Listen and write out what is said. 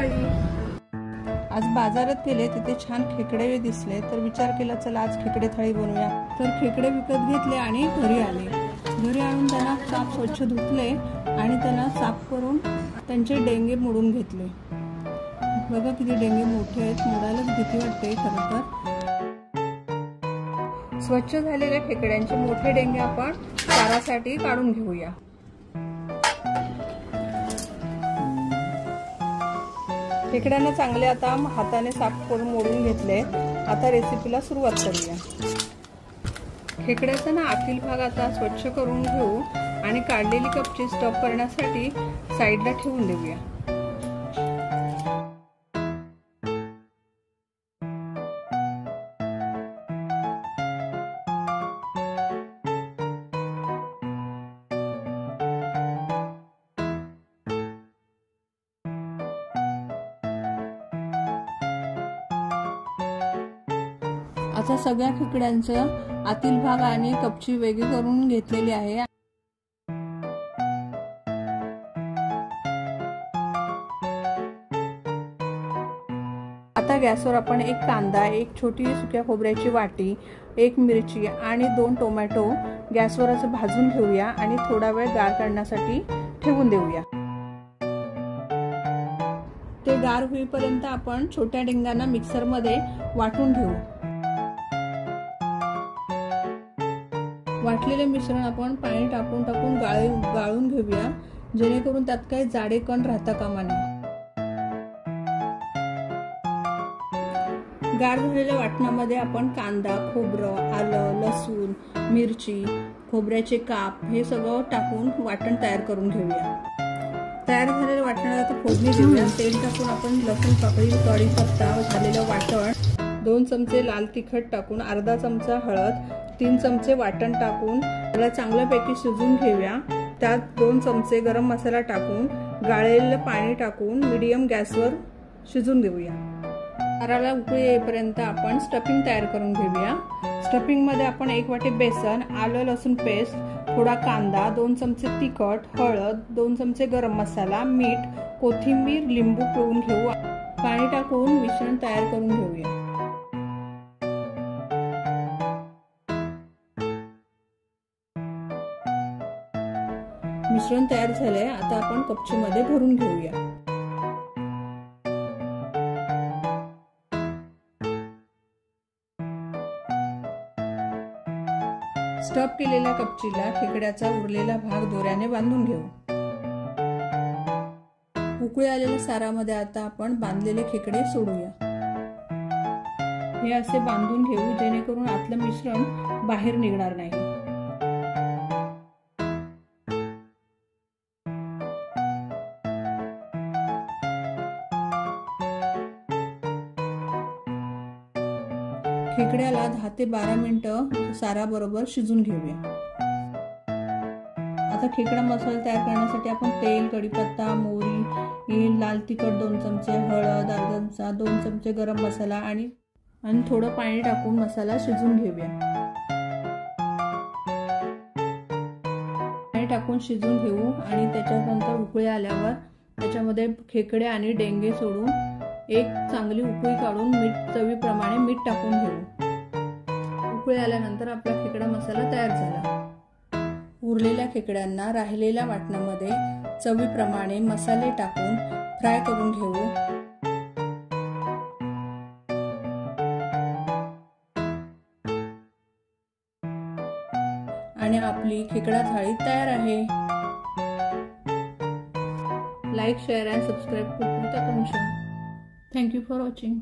थाळी। आज बाजारात गेले तिथे छान खेकडे दिसले तर विचार केला चला आज खेकडे थाळी बनवूया। तर खेकडे विकत घेतले आणि घरी आले। घरी आणून त्यांना साफ स्वच्छ धुतले आणि त्यांना साफ करून त्यांचे डेंगे मोडून घेतले। बघा किती डेंगे मोठे आहेत, मोडायलाच भीती वाटते खरं तर। स्वच्छ झालेल्या खेकड्यांचे मोठे डेंगे आपण चारासाठी काढून घेऊया। खेकड्यांना चांगले आता हाताने साफ करून मोडून घेतले। आता रेसिपीला सुरुवात करूया। खेकड्याचा आतील भाग आता स्वच्छ करून घेऊ आणि काढलेली कपची स्टफ करण्यासाठी साईडला ठेवून देऊया। आता सगळ्या खेकड्यांचं आतील भाग आणि कपची वेगळी करून घेतलेली आहे। आता गॅसवर आपण एक कांदा, एक छोटी सुक्या खोबऱ्याची वाटी, एक मिरची आणि 2 टोमॅटो गॅसवर असं भाजून घेऊया आणि थोडा वेळ गार करण्यासाठी ठेवून देऊया। ते गार होईपर्यंत आपण छोट्या डेंगांना मिक्सर मध्ये वाटून घेऊ। वाटलेले मिश्रण आपण पाणी टाकून गाळून घेऊया जेणेकरून त्यात काही जाडे कण राहता कामा नये। गार झालेल्या वाटणामध्ये आपण कांदा, खोबरं, आलं, लसूण, मिरची, खोबऱ्याचे काप हे सगळं टाकून वाटण तयार करून घेऊया। तयार झालेल्या वाटणाला आता फोडणी देऊया। तेल टाकून आपण लसूण पाकळी, कढीपत्ता, झालेलं वाटण, 2 चमचे लाल तिखट टाकून, अर्धा चमचा हळद, 3 चमचे वाटण टाकून त्याला चांगल्यापैकी शिजवून घेऊया। त्यात 2 चमचे गरम मसाला टाकून गाळलेलं पाणी टाकून मीडियम गॅसवर शिजवून देऊया। दाराला उकळी येईपर्यंत आपण स्टफिंग तयार करून घेऊया। स्टफिंग मध्ये आपण 1 वाटी बेसन, आलं लसूण पेस्ट, थोडा कांदा, 2 चमचे तिखट, हळद, 2 चमचे गरम मसाला, मीठ, कोथिंबीर, लिंबू पिळून घेऊ। पाणी टाकून मिश्रण तयार करून घेऊया। मिश्रण तयार झाले। आता आपण कपचीमध्ये भरून घेऊया। स्टफ केलेल्या कपचीला खेकड्याचा उरलेला भाग दोऱ्याने बांधून घेऊ। उकळी आलेल्या सारामध्ये आता आपण बांधलेले खेकडे सोडूया। हे असे बांधून घेऊ जेणेकरून आतलं मिश्रण बाहेर निघणार नाही। खेकड्याला 10 ते 12 मिनिटं साराबरोबर शिजून घेऊया। आता खेकडा मसाला तयार करण्यासाठी आपण तेल, कढीपत्ता, मोहरी, लाल तिखट 2 चमचे, हळद अर्धा चमचा, 2 चमचे गरम मसाला आणि थोडं पाणी टाकून मसाला शिजवून घेऊया। पाणी टाकून शिजवून घेऊ आणि त्याच्यानंतर उकळी आल्यावर त्याच्यामध्ये खेकडे आणि डेंगे सोडून एक चांगली उकळी काढून चवीप्रमाणे मीठ टाकून घेऊ। उकळी आल्यानंतर आपला खेकडा मसाला तयार झाला। उरलेल्या खेकड्यांना राहिलेल्या वाटणामध्ये चवीप्रमाणे मसाले टाकून फ्राय करून घेऊ। आणि आपली खेकडा थाळी तयार आहे। लाईक, शेअर आणि सबस्क्राईब करू नका। Thank you for watching.